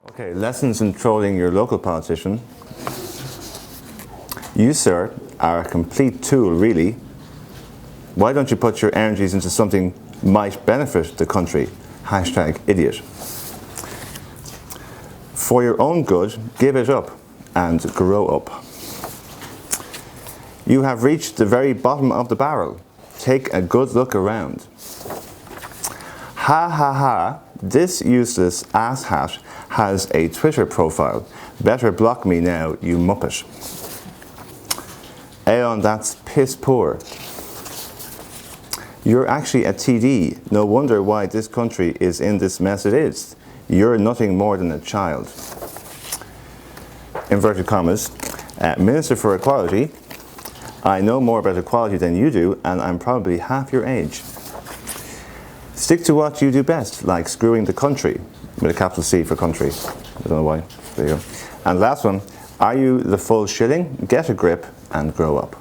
Okay, lessons in trolling your local politician. You, sir, are a complete tool, really. Why don't you put your energies into something might benefit the country? #idiot. For your own good, give it up and grow up. You have reached the very bottom of the barrel. Take a good look around. Ha ha ha, this useless asshat has a Twitter profile. Better block me now, you muppet. Aeon, that's piss poor. You're actually a TD. No wonder why this country is in this mess it is. You're nothing more than a child. Inverted commas. Minister for Equality. I know more about equality than you do, and I'm probably half your age. Stick to what you do best, like screwing the country, with a capital C for country. I don't know why. There you go. And last one, are you the full shilling? Get a grip and grow up.